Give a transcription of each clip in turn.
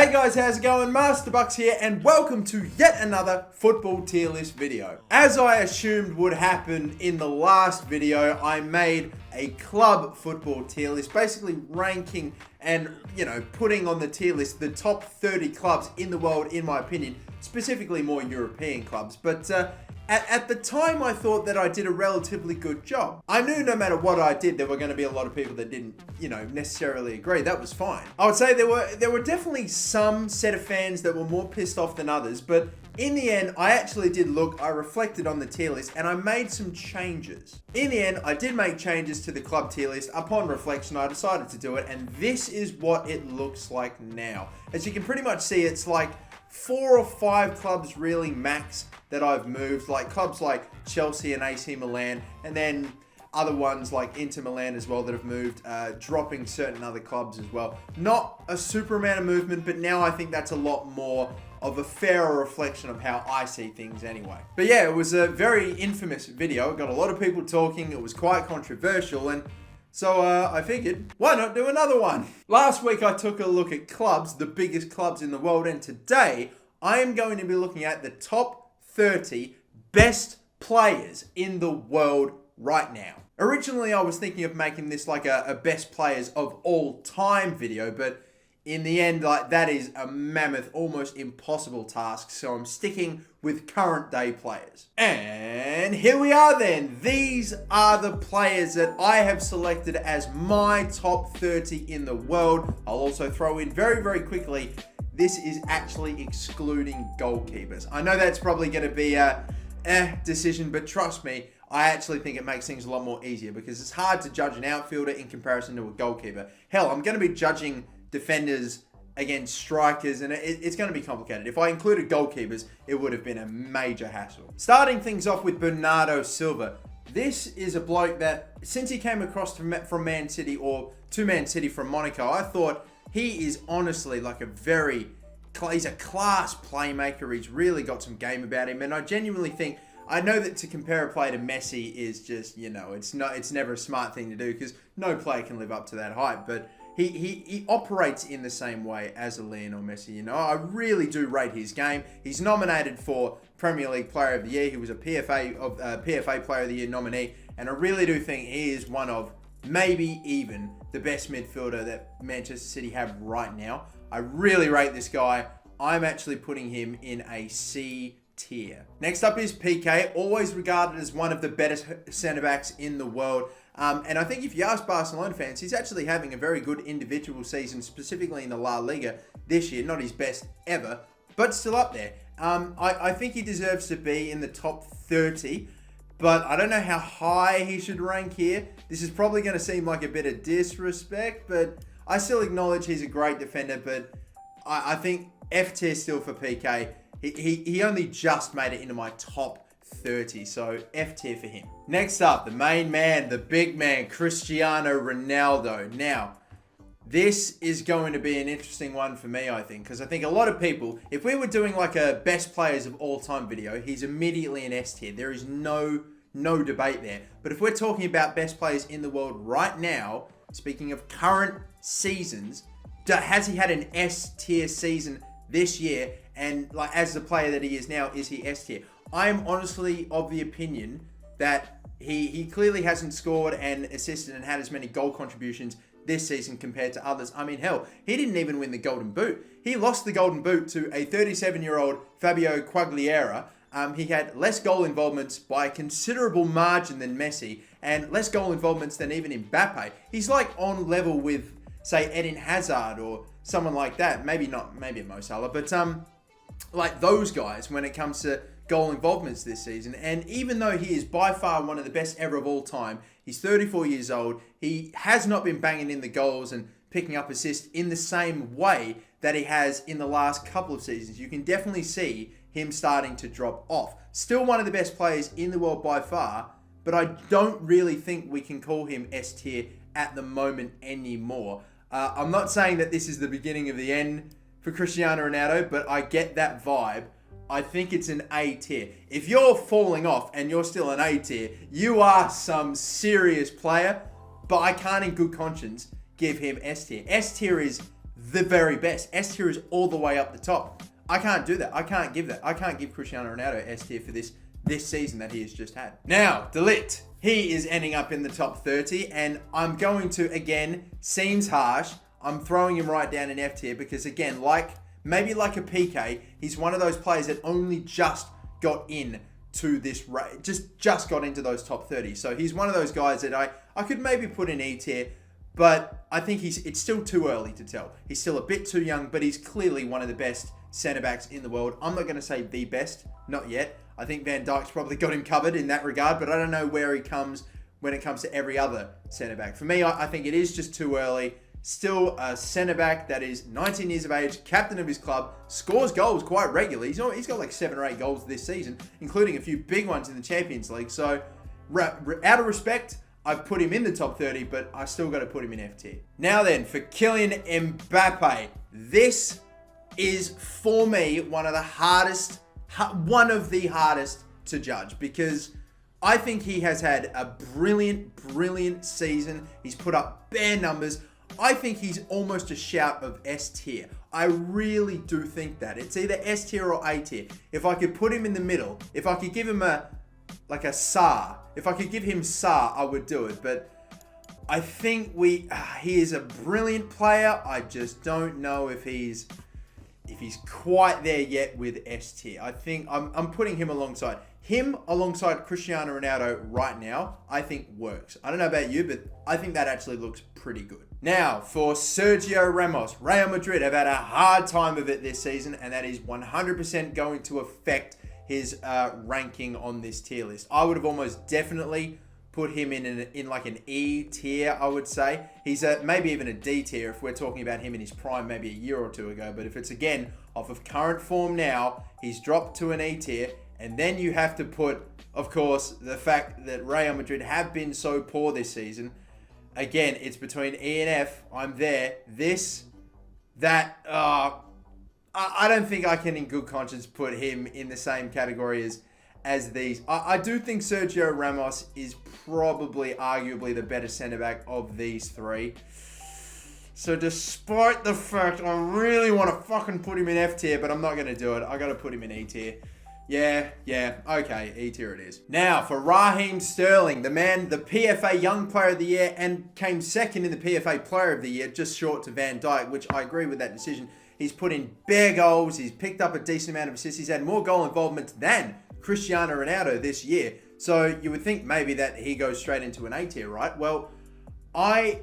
Hey guys, how's it going? MasterBucks here, and welcome to yet another football tier list video. As I assumed would happen in the last video, I made a club football tier list, basically ranking and, putting on the tier list the top 30 clubs in the world, in my opinion, specifically more European clubs. But at the time, I thought that I did a relatively good job. I knew no matter what I did, there were going to be a lot of people that didn't, necessarily agree. That was fine. I would say there were definitely some set of fans that were more pissed off than others, but in the end, I actually did look, I reflected on the tier list, and I made some changes. In the end, I did make changes to the club tier list. Upon reflection, I decided to do it, and this is what it looks like now. As you can pretty much see, it's like 4 or 5 clubs really max that I've moved, like clubs like Chelsea and AC Milan, and then other ones like Inter Milan as well that have moved, dropping certain other clubs as well. Not a super amount of movement, but now I think that's a lot more of a fairer reflection of how I see things anyway. But yeah, it was a very infamous video. It got a lot of people talking. It was quite controversial, and so I figured, why not do another one? Last week I took a look at clubs, the biggest clubs in the world, and today I am going to be looking at the top 30 best players in the world right now. Originally I was thinking of making this like a best players of all time video, but in the end, that is a mammoth, almost impossible task, so I'm sticking with current day players. And here we are then. These are the players that I have selected as my top 30 in the world. I'll also throw in very, very quickly, this is actually excluding goalkeepers. I know that's probably going to be a decision, but trust me, I actually think it makes things a lot more easier because it's hard to judge an outfielder in comparison to a goalkeeper. Hell, I'm going to be judging defenders against strikers, and it's going to be complicated. If I included goalkeepers, it would have been a major hassle. Starting things off with Bernardo Silva. This is a bloke that, since he came across from Man City, or to Man City from Monaco, I thought he is honestly like he's a class playmaker. He's really got some game about him, and I genuinely think, I know that to compare a player to Messi is just, it's never a smart thing to do because no player can live up to that hype, but he operates in the same way as a Lionel Messi. I really do rate his game. He's nominated for Premier League Player of the Year. He was a PFA Player of the Year nominee, and I really do think he is one of maybe even the best midfielder that Manchester City have right now. I really rate this guy. I'm actually putting him in a C tier. Next up is PK, always regarded as one of the better centre-backs in the world. And I think if you ask Barcelona fans, he's actually having a very good individual season, specifically in the La Liga this year. Not his best ever, but still up there. I think he deserves to be in the top 30, but I don't know how high he should rank here. This is probably going to seem like a bit of disrespect, but I still acknowledge he's a great defender, but I think F tier still for PK. He only just made it into my top 30, so F tier for him. Next up, the main man, the big man, Cristiano Ronaldo. Now, this is going to be an interesting one for me, I think, because I think a lot of people, if we were doing like a best players of all time video, he's immediately an S tier. There is no debate there. But if we're talking about best players in the world right now, speaking of current seasons, has he had an S tier season this year? And like as the player that he is now, is he S tier? I am honestly of the opinion that he clearly hasn't scored and assisted and had as many goal contributions this season compared to others. I mean, hell, he didn't even win the Golden Boot. He lost the Golden Boot to a 37-year-old Fabio Quagliarella. He had less goal involvements by a considerable margin than Messi, and less goal involvements than even Mbappe. He's like on level with, say, Eden Hazard or someone like that. Maybe Mo Salah, but like those guys when it comes to goal involvements this season. And even though he is by far one of the best ever of all time, he's 34 years old, he has not been banging in the goals and picking up assists in the same way that he has in the last couple of seasons. You can definitely see him starting to drop off. Still one of the best players in the world by far, but I don't really think we can call him S tier at the moment anymore. I'm not saying that this is the beginning of the end for Cristiano Ronaldo, but I get that vibe. I think it's an A tier. If you're falling off and you're still an A tier, you are some serious player, but I can't in good conscience give him S tier. S tier is the very best. S tier is all the way up the top. I can't do that. I can't give that. I can't give Cristiano Ronaldo S tier for this season that he has just had. Now, De Ligt. He is ending up in the top 30, and I'm going to, again, seems harsh, I'm throwing him right down in F tier because, again, maybe like a PK, he's one of those players that only just got in to this just got into those top 30. So he's one of those guys that I could maybe put in E tier, but I think it's still too early to tell. He's still a bit too young, but he's clearly one of the best centre backs in the world. I'm not going to say the best, not yet. I think Van Dijk's probably got him covered in that regard, but I don't know where he comes when it comes to every other centre back. For me, I think it is just too early. Still a centre back that is 19 years of age, captain of his club, scores goals quite regularly. He's got like 7 or 8 goals this season, including a few big ones in the Champions League. So, out of respect, I've put him in the top 30, but I still got to put him in F tier. Now then, for Kylian Mbappe, this is for me one of the hardest to judge because I think he has had a brilliant season. He's put up bare numbers. I think he's almost a shout of S tier. I really do think that. It's either S tier or A tier. If I could put him in the middle, if I could give him a SAR, if I could give him SAR, I would do it. But I think he is a brilliant player. I just don't know if he's quite there yet with S tier. I think I'm putting him alongside Cristiano Ronaldo right now, I think works. I don't know about you, but I think that actually looks pretty good. Now, for Sergio Ramos, Real Madrid have had a hard time of it this season, and that is 100% going to affect his ranking on this tier list. I would have almost definitely put him in like an E tier, I would say. He's maybe even a D tier if we're talking about him in his prime maybe a year or two ago. But if it's, again, off of current form now, he's dropped to an E tier. And then you have to put, of course, the fact that Real Madrid have been so poor this season. Again, it's between E and F. I'm there. I don't think I can in good conscience put him in the same category as these. I do think Sergio Ramos is probably arguably the better centre-back of these three. So despite the fact I really want to fucking put him in F tier, but I'm not going to do it. I got to put him in E tier. Yeah, okay, E tier it is. Now, for Raheem Sterling, the man, the PFA Young Player of the Year, and came second in the PFA Player of the Year, just short to Van Dijk, which I agree with that decision. He's put in bare goals, he's picked up a decent amount of assists, he's had more goal involvement than Cristiano Ronaldo this year. So you would think maybe that he goes straight into an A tier, right? Well, I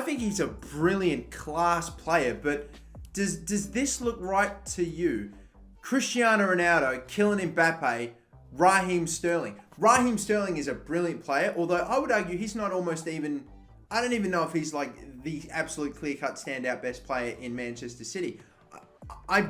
think he's a brilliant class player, but does this look right to you? Cristiano Ronaldo, Kylian Mbappe, Raheem Sterling. Raheem Sterling is a brilliant player, although I would argue he's not almost even... I don't even know if he's like the absolute clear-cut standout best player in Manchester City. I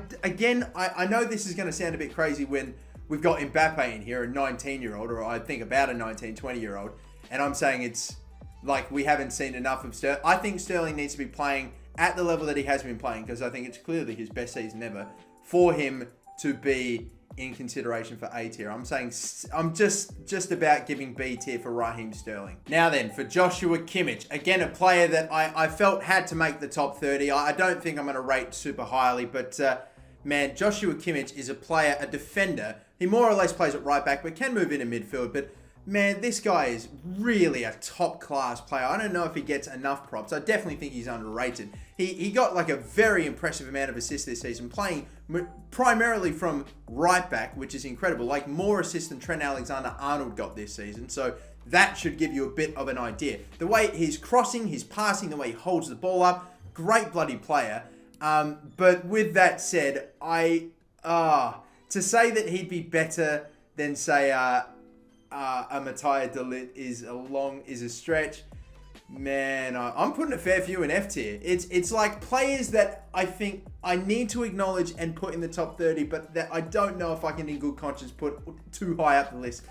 know this is going to sound a bit crazy when we've got Mbappe in here, a 19-year-old, or I think about a 19, 20-year-old, and I'm saying it's like we haven't seen enough of Sterling. I think Sterling needs to be playing at the level that he has been playing, because I think it's clearly his best season ever, for him to be in consideration for A tier. I'm saying I'm just about giving B tier for Raheem Sterling. Now then, for Joshua Kimmich, again, a player that I felt had to make the top 30. I don't think I'm going to rate super highly, but man, Joshua Kimmich is a player, a defender. He more or less plays at right back, but can move into midfield. But man, this guy is really a top class player. I don't know if he gets enough props. I definitely think he's underrated. He got like a very impressive amount of assists this season, playing primarily from right back, which is incredible. Like more assists than Trent Alexander-Arnold got this season. So that should give you a bit of an idea. The way he's crossing, his passing, the way he holds the ball up, great bloody player. But with that said, to say that he'd be better than say a Matthias de Ligt is a stretch. Man, I'm putting a fair few in F tier. It's like players that I think I need to acknowledge and put in the top 30, but that I don't know if I can in good conscience put too high up the list.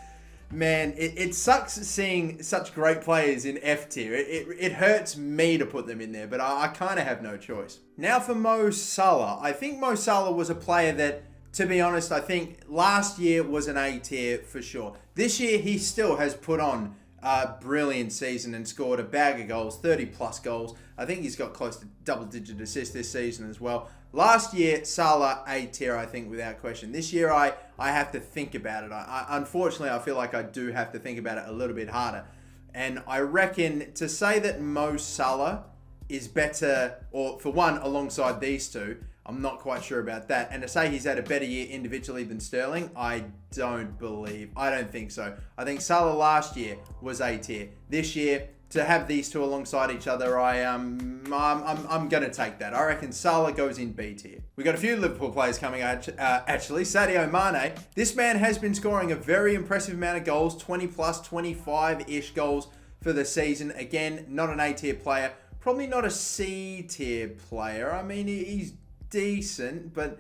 Man, it sucks seeing such great players in F tier. It hurts me to put them in there, but I kind of have no choice. Now for Mo Salah. I think Mo Salah was a player that, to be honest, I think last year was an A tier for sure. This year, he still has put on brilliant season and scored a bag of goals, 30 plus goals. I think he's got close to double-digit assists this season as well. Last year, Salah A tier, I think, without question. This year, I have to think about it. Unfortunately, I feel like I do have to think about it a little bit harder. And I reckon to say that Mo Salah is better, or for one, alongside these two, I'm not quite sure about that. And to say he's had a better year individually than Sterling, I don't think so. I think Salah last year was A tier. This year, to have these two alongside each other, I'm gonna take that. I reckon Salah goes in B tier. We got a few Liverpool players coming out, actually. Sadio Mane. This man has been scoring a very impressive amount of goals, 20 plus, 25-ish goals for the season. Again, not an A tier player. Probably not a C tier player. I mean, he's decent, but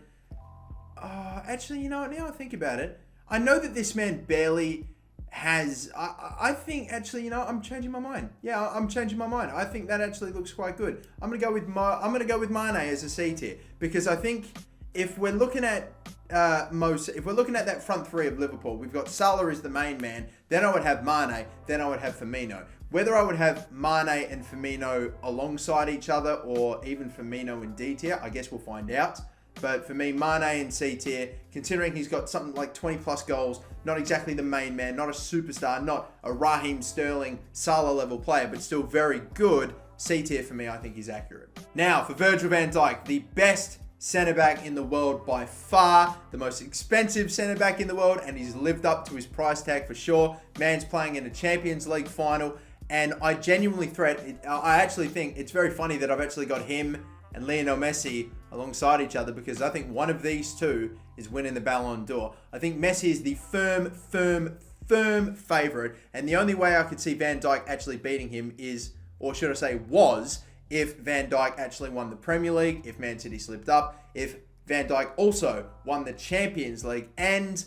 actually, you know what? Now I think about it, I know that this man barely has. I think actually, you know, I'm changing my mind. Yeah, I'm changing my mind. I think that actually looks quite good. I'm gonna go with Mane as a C tier because I think if we're looking at if we're looking at that front three of Liverpool, we've got Salah as the main man. Then I would have Mane. Then I would have Firmino. Whether I would have Mane and Firmino alongside each other or even Firmino in D tier, I guess we'll find out. But for me, Mane in C tier, considering he's got something like 20 plus goals, not exactly the main man, not a superstar, not a Raheem Sterling, Salah level player, but still very good. C tier for me, I think is accurate. Now, for Virgil van Dijk, the best centre-back in the world by far, the most expensive centre-back in the world, and he's lived up to his price tag for sure. Man's playing in a Champions League final, and I actually think it's very funny that I've actually got him and Lionel Messi alongside each other because I think one of these two is winning the Ballon d'Or. I think Messi is the firm favourite, and the only way I could see Van Dijk actually beating him is, or should I say was, if Van Dijk actually won the Premier League, if Man City slipped up, if Van Dijk also won the Champions League, and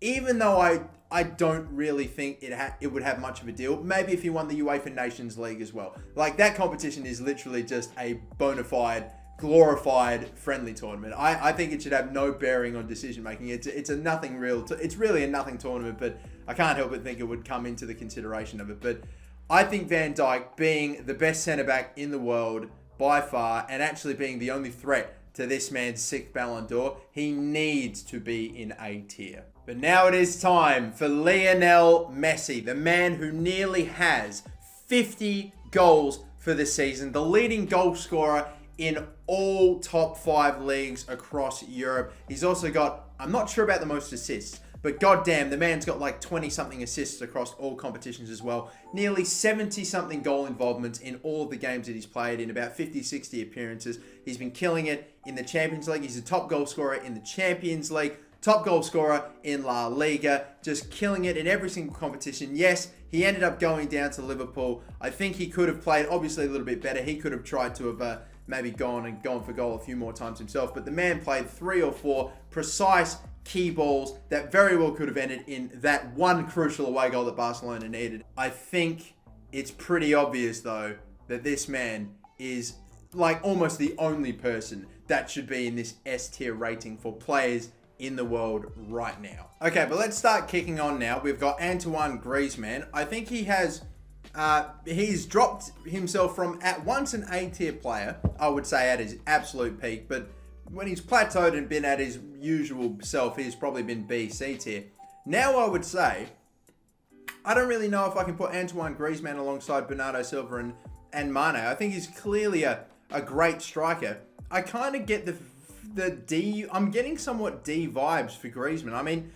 even though I don't really think it would have much of a deal, maybe if he won the UEFA Nations League as well. Like, that competition is literally just a bona fide, glorified friendly tournament. I think it should have no bearing on decision making. It's a nothing real. It's really a nothing tournament, but I can't help but think it would come into the consideration of it. But I think Van Dijk, being the best centre-back in the world by far, and actually being the only threat to this man's 6th Ballon d'Or, he needs to be in A tier. But now it is time for Lionel Messi, the man who nearly has 50 goals for the season, the leading goal scorer in all top 5 leagues across Europe. He's also got, I'm not sure about the most assists, but goddamn, the man's got like 20-something assists across all competitions as well. Nearly 70-something goal involvements in all of the games that he's played in, about 50-60 appearances. He's been killing it in the Champions League. He's a top goal scorer in the Champions League, top goal scorer in La Liga, just killing it in every single competition. Yes, he ended up going down to Liverpool. I think he could have played obviously a little bit better. He could have tried to have maybe gone for goal a few more times himself, but the man played 3 or 4 precise key balls that very well could have ended in that one crucial away goal that Barcelona needed. I think it's pretty obvious though that this man is like almost the only person that should be in this S tier rating for players in the world right now. Okay, but let's start kicking on now. We've got Antoine Griezmann. I think he's dropped himself from at once an A tier player, I would say at his absolute peak, but when he's plateaued and been at his usual self, he's probably been B, C tier. Now I would say, I don't really know if I can put Antoine Griezmann alongside Bernardo Silva and Mane. I think he's clearly a great striker. I kind of get the D, I'm getting somewhat D vibes for Griezmann. I mean,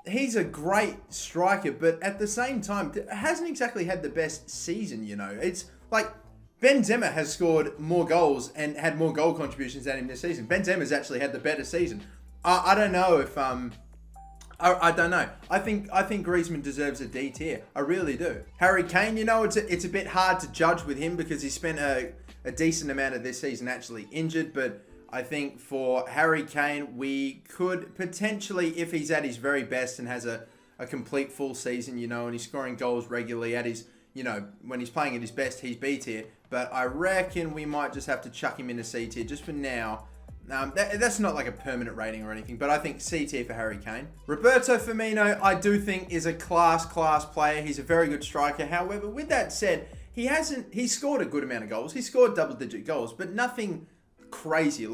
he's a great striker, but at the same time, hasn't exactly had the best season, you know. It's like Benzema has scored more goals and had more goal contributions than him this season. Benzema's actually had the better season. I don't know if I don't know. I think Griezmann deserves a D tier. I really do. Harry Kane, you know, it's a bit hard to judge with him because he spent a decent amount of this season actually injured, but I think for Harry Kane, we could potentially, if he's at his very best and has a complete full season, you know, and he's scoring goals regularly at his, you know, when he's playing at his best, he's B tier. But I reckon we might just have to chuck him in a C tier just for now. That's not like a permanent rating or anything, but I think C tier for Harry Kane. Roberto Firmino, I do think is a class player. He's a very good striker. However, with that said, he scored a good amount of goals. He scored double-digit goals, but nothing crazy.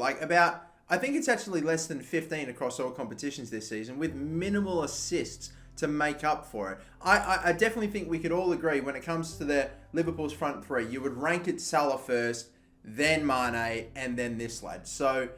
I think it's actually less than 15 across all competitions this season, with minimal assists to make up for it. I definitely think we could all agree when it comes to Liverpool's front three, you would rank it Salah first, then Mane, and then this lad. So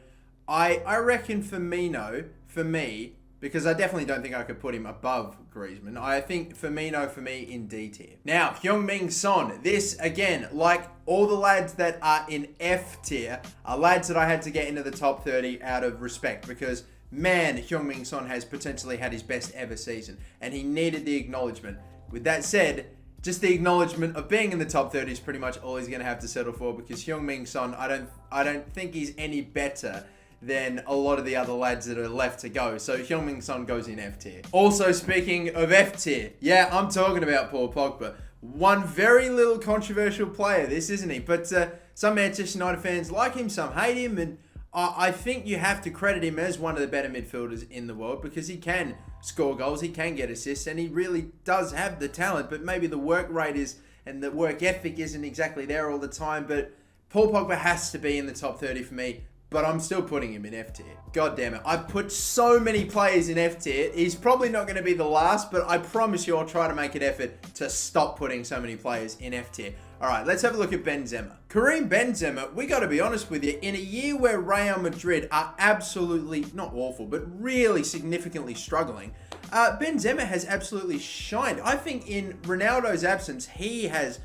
I reckon Firmino, for me, because I definitely don't think I could put him above Griezmann, I think Firmino for me in D tier. Now, Heung-min Son. This, again, like all the lads that are in F tier, are lads that I had to get into the top 30 out of respect, because man, Heung-min Son has potentially had his best ever season, and he needed the acknowledgement. With that said, just the acknowledgement of being in the top 30 is pretty much all he's going to have to settle for, because Heung-min Son, I don't think he's any better than a lot of the other lads that are left to go. So Heung-min Son goes in F tier. Also, speaking of F tier, yeah, I'm talking about Paul Pogba. One very little controversial player, this, isn't he? But some Manchester United fans like him, some hate him, and I think you have to credit him as one of the better midfielders in the world, because he can score goals, he can get assists, and he really does have the talent, but maybe the work rate and the work ethic isn't exactly there all the time. But Paul Pogba has to be in the top 30 for me, but I'm still putting him in F tier. God damn it. I've put so many players in F tier. He's probably not going to be the last, but I promise you I'll try to make an effort to stop putting so many players in F tier. All right, let's have a look at Benzema. Karim Benzema, we got to be honest with you, in a year where Real Madrid are absolutely, not awful, but really significantly struggling, Benzema has absolutely shined. I think in Ronaldo's absence, he has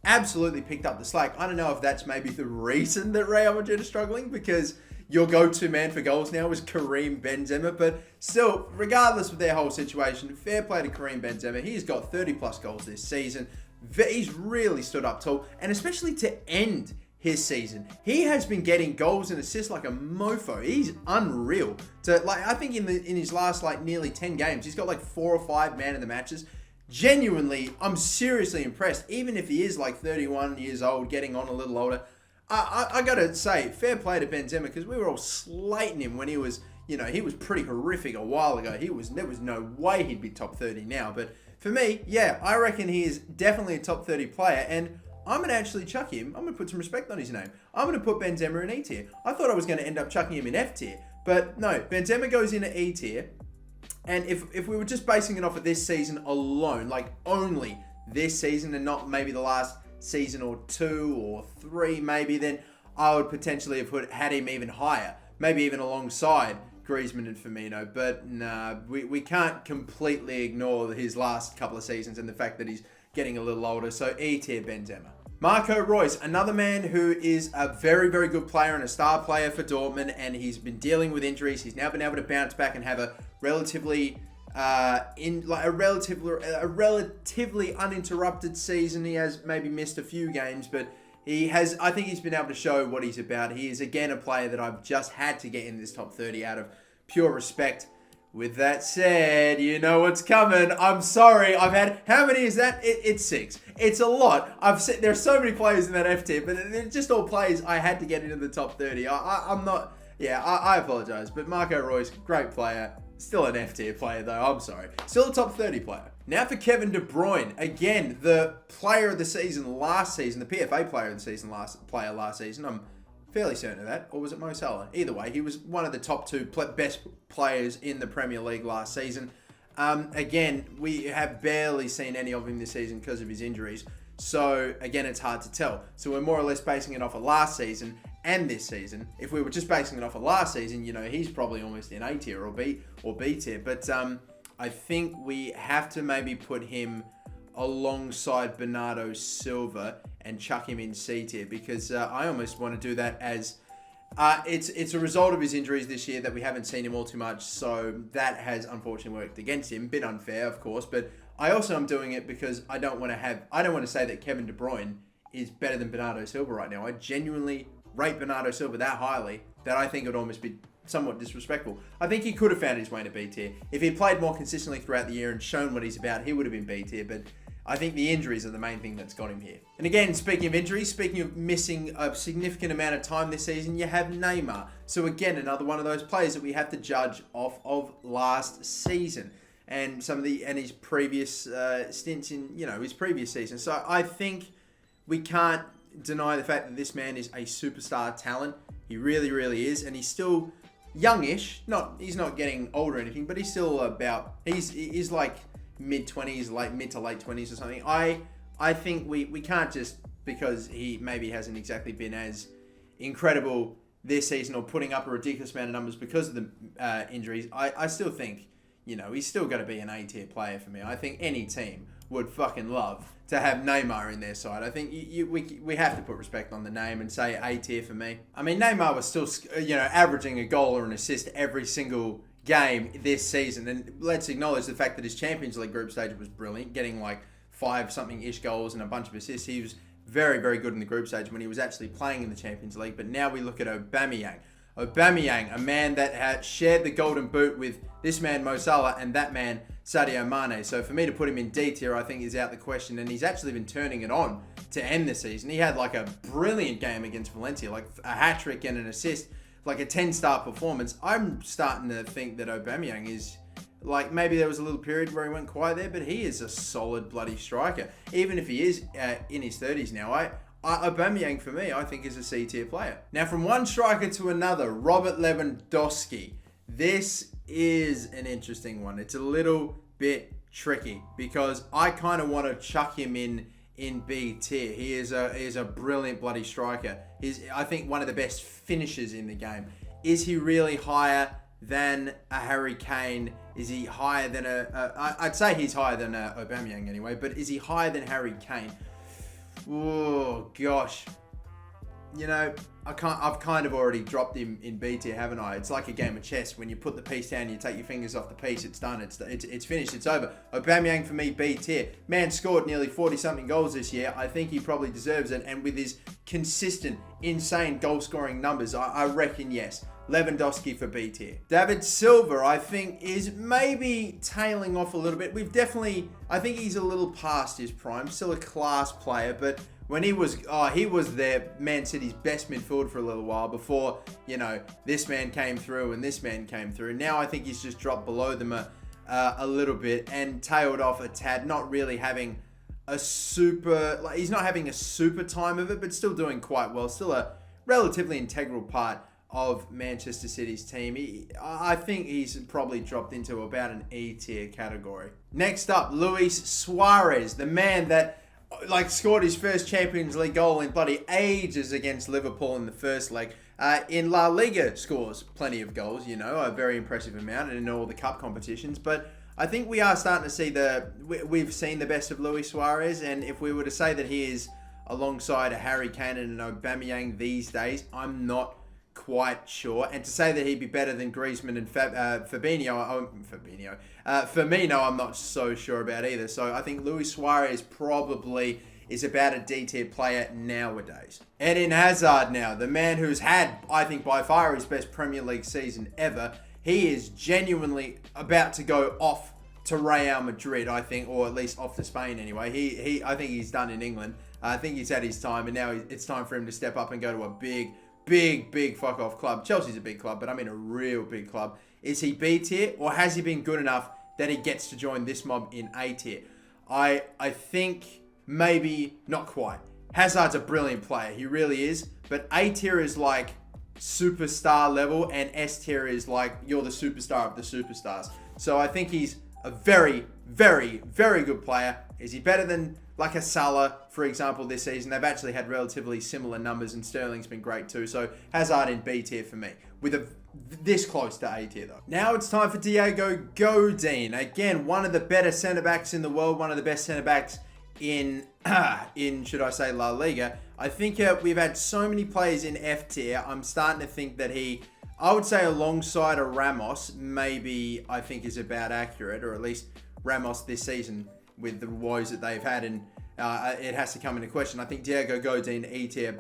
absolutely picked up the slack. I don't know if that's maybe the reason that Real Madrid are struggling, because your go-to man for goals now is Karim Benzema. But still, regardless of their whole situation, fair play to Karim Benzema. He's got 30 plus goals this season. He's really stood up tall, and especially to end his season, he has been getting goals and assists like a mofo. He's unreal. I think in his last nearly 10 games, he's got 4 or 5 man of the matches. Genuinely, I'm seriously impressed. Even if he is 31 years old, getting on a little older, I gotta say, fair play to Benzema, because we were all slating him when he was pretty horrific a while ago. There was no way he'd be top 30 now. But for me, yeah, I reckon he is definitely a top 30 player, and I'm going to actually chuck him. I'm going to put some respect on his name. I'm going to put Benzema in E tier. I thought I was going to end up chucking him in F tier, but no, Benzema goes into E tier. And if we were just basing it off of this season alone, only this season and not maybe the last season or 2 or 3 maybe, then I would potentially have had him even higher, maybe even alongside Griezmann and Firmino. But nah, we can't completely ignore his last couple of seasons and the fact that he's getting a little older. So E tier Benzema. Marco Reus, another man who is a very, very good player and a star player for Dortmund, and he's been dealing with injuries. He's now been able to bounce back and have a relatively uninterrupted season. He has maybe missed a few games, but I think he's been able to show what he's about. He is again a player that I've just had to get in this top 30 out of pure respect. With that said, you know what's coming. I'm sorry. How many is that? It's 6. It's a lot. There's so many players in that F tier, but they're just all players I had to get into the top 30. I apologize, but Marco Reus, great player. Still an F tier player though. I'm sorry. Still a top 30 player. Now for Kevin De Bruyne. Again, the player of the season last season, the PFA player of the season last season. I'm fairly certain of that. Or was it Mo Salah? Either way, he was one of the top 2 best players in the Premier League last season. Again, we have barely seen any of him this season because of his injuries. So, again, it's hard to tell. So, we're more or less basing it off of last season and this season. If we were just basing it off of last season, he's probably almost in A tier or B tier. But I think we have to maybe put him alongside Bernardo Silva and chuck him in C tier, because I almost want to do that as it's a result of his injuries this year that we haven't seen him all too much, so that has unfortunately worked against him. Bit unfair, of course, but I also am doing it because I don't want to say that Kevin De Bruyne is better than Bernardo Silva right now. I genuinely rate Bernardo Silva that highly that I think it would almost be somewhat disrespectful. I think he could have found his way to B tier. If he played more consistently throughout the year and shown what he's about, he would have been B tier, but I think the injuries are the main thing that's got him here. And again, speaking of injuries, speaking of missing a significant amount of time this season, you have Neymar. So again, another one of those players that we have to judge off of last season and his previous stints in his previous season. So I think we can't deny the fact that this man is a superstar talent. He really, really is, and he's still youngish. He's not getting older or anything, but he's still he's like mid-20s, mid to late 20s or something. I think we can't just, because he maybe hasn't exactly been as incredible this season or putting up a ridiculous amount of numbers because of the injuries. I still think, he's still got to be an A-tier player for me. I think any team would fucking love to have Neymar in their side. I think we have to put respect on the name and say A-tier for me. I mean, Neymar was still, averaging a goal or an assist every single game this season. And let's acknowledge the fact that his Champions League group stage was brilliant, getting like 5-something-ish goals and a bunch of assists. He was very, very good in the group stage when he was actually playing in the Champions League. But now we look at Aubameyang. Aubameyang, a man that had shared the golden boot with this man Mo Salah and that man Sadio Mane. So for me to put him in D tier, I think is out the question. And he's actually been turning it on to end the season. He had like a brilliant game against Valencia, like a hat-trick and an assist, like a 10-star performance. I'm starting to think that Aubameyang is, like, maybe there was a little period where he went quiet there, but he is a solid bloody striker. Even if he is in his 30s now, Aubameyang for me, I think is a C-tier player. Now from one striker to another, Robert Lewandowski. This is an interesting one. It's a little bit tricky because I kind of want to chuck him in B tier. He is a brilliant bloody striker. He's, I think, one of the best finishers in the game. Is he really higher than a Harry Kane? Is he higher than I'd say he's higher than Aubameyang anyway, but is he higher than Harry Kane? Oh gosh. I've kind of already dropped him in B tier, haven't I? It's like a game of chess. When you put the piece down, you take your fingers off the piece, it's done. It's finished. It's over. Aubameyang for me, B tier. Man scored nearly 40-something goals this year. I think he probably deserves it. And with his consistent, insane goal-scoring numbers, I reckon yes. Lewandowski for B tier. David Silva, I think, is maybe tailing off a little bit. I think he's a little past his prime. Still a class player, but when he was their Man City's best midfield for a little while before, this man came through and this man came through. Now I think he's just dropped below them a little bit and tailed off a tad, not really having he's not having a super time of it, but still doing quite well. Still a relatively integral part of Manchester City's team. I think he's probably dropped into about an E tier category. Next up, Luis Suarez, the man that scored his first Champions League goal in bloody ages against Liverpool in the first leg. In La Liga scores plenty of goals, a very impressive amount, and in all the cup competitions. But I think we are starting to see we've seen the best of Luis Suarez, and if we were to say that he is alongside a Harry Kane and an Aubameyang these days, I'm not quite sure. And to say that he'd be better than Griezmann and Firmino, I'm not so sure about either. So I think Luis Suarez probably is about a D-tier player nowadays. Eden Hazard now, the man who's had, I think, by far his best Premier League season ever. He is genuinely about to go off to Real Madrid, I think, or at least off to Spain anyway. I think he's done in England. I think he's had his time, and now it's time for him to step up and go to a big fuck off club. Chelsea's a big club, but I mean a real big club. Is he B tier, or has he been good enough that he gets to join this mob in A tier? I think maybe not quite. Hazard's a brilliant player, he really is, but A tier is like superstar level, and S tier is like you're the superstar of the superstars. So I think he's a very, very, very good player. Is he better than like a Salah, for example, this season? They've actually had relatively similar numbers, and Sterling's been great too. So Hazard in B tier for me, with this close to A tier though. Now it's time for Diego Godin. Again, one of the better centre-backs in the world, one of the best centre-backs in should I say La Liga. I think we've had so many players in F tier. I'm starting to think that I would say alongside a Ramos, maybe I think is about accurate, or at least Ramos this season with the woes that they've had, and it has to come into question. I think Diego Godin E tier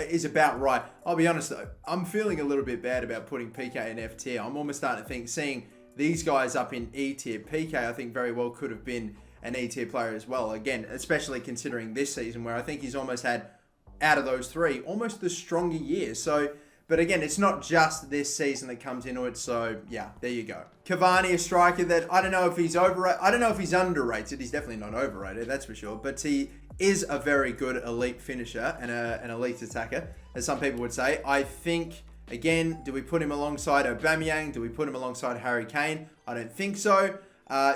is about right. I'll be honest though, I'm feeling a little bit bad about putting PK in F tier. I'm almost starting to think, seeing these guys up in E tier, PK I think very well could have been an E-tier player as well. Again, especially considering this season where I think he's almost had, out of those three, almost the stronger year. So, but again, it's not just this season that comes into it. So yeah, there you go. Cavani, a striker that I don't know if he's overrated. I don't know if he's underrated. He's definitely not overrated, that's for sure. But he is a very good elite finisher and an elite attacker, as some people would say. I think, again, do we put him alongside Aubameyang? Do we put him alongside Harry Kane? I don't think so.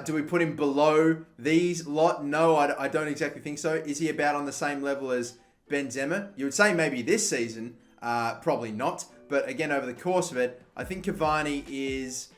Do we put him below these lot? No, I don't exactly think so. Is he about on the same level as Benzema? You would say maybe this season, probably not. But again, over the course of it, I think Cavani is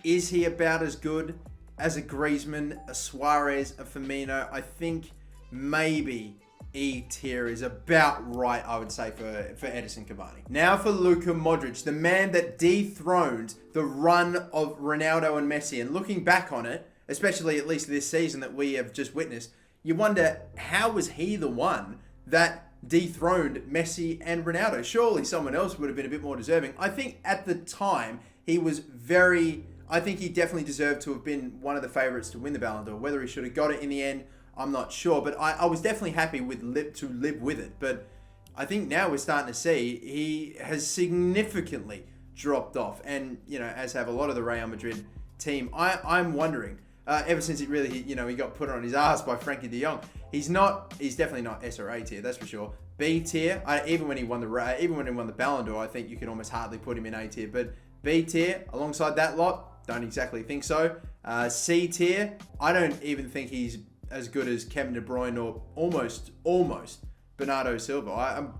he about as good as a Griezmann, a Suarez, a Firmino? I think maybe E-tier is about right, I would say, for Edison Cavani. Now for Luka Modric, the man that dethroned the run of Ronaldo and Messi. And looking back on it, especially at least this season that we have just witnessed, you wonder, how was he the one that dethroned Messi and Ronaldo? Surely someone else would have been a bit more deserving. I think at the time, I think he definitely deserved to have been one of the favourites to win the Ballon d'Or. Whether he should have got it in the end, I'm not sure, but I was definitely happy to live with it. But I think now we're starting to see he has significantly dropped off, and as have a lot of the Real Madrid team. I'm wondering, ever since he got put on his ass by Frankie de Jong, he's definitely not S or A tier, that's for sure. B tier, even when he won the Ballon d'Or, I think you could almost hardly put him in A tier. But B tier alongside that lot, don't exactly think so. C tier, I don't even think he's as good as Kevin De Bruyne or almost Bernardo Silva.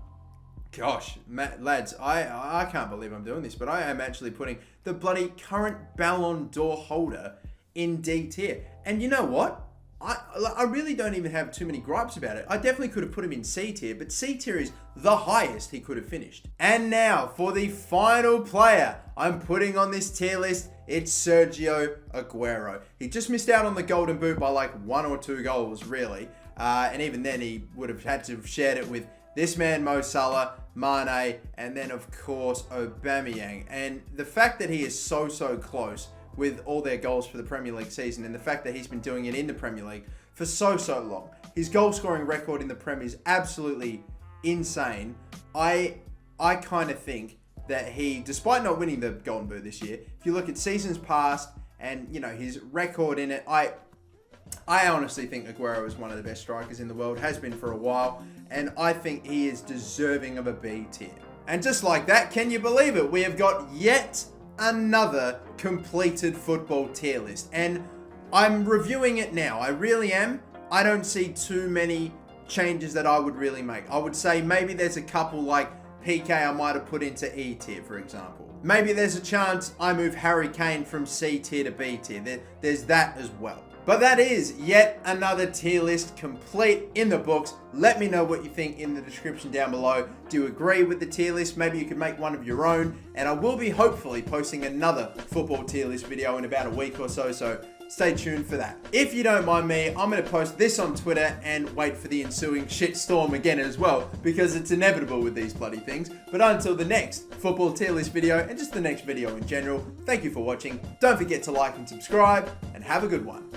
Lads, I can't believe I'm doing this, but I am actually putting the bloody current Ballon d'Or holder in D tier. And you know what? I really don't even have too many gripes about it. I definitely could have put him in C tier, but C tier is the highest he could have finished. And now for the final player I'm putting on this tier list, it's Sergio Aguero. He just missed out on the Golden Boot by like 1 or 2 goals, really. And even then, he would have had to have shared it with this man, Mo Salah, Mane, and then, of course, Aubameyang. And the fact that he is so close with all their goals for the Premier League season, and the fact that he's been doing it in the Premier League for so long. His goal-scoring record in the Prem is absolutely insane. I kind of think that he, despite not winning the Golden Boot this year, if you look at seasons past and, his record in it, I honestly think Aguero is one of the best strikers in the world, has been for a while, and I think he is deserving of a B tier. And just like that, can you believe it? We have got yet another completed football tier list, and I'm reviewing it now. I really am. I don't see too many changes that I would really make. I would say maybe there's a couple like PK I might have put into E tier, for example. Maybe there's a chance I move Harry Kane from C tier to B tier. There's that as well. But that is yet another tier list complete in the books. Let me know what you think in the description down below. Do you agree with the tier list? Maybe you could make one of your own. And I will be hopefully posting another football tier list video in about a week or so. So stay tuned for that. If you don't mind me, I'm going to post this on Twitter and wait for the ensuing shitstorm again as well, because it's inevitable with these bloody things. But until the next football tier list video, and just the next video in general, thank you for watching. Don't forget to like and subscribe, and have a good one.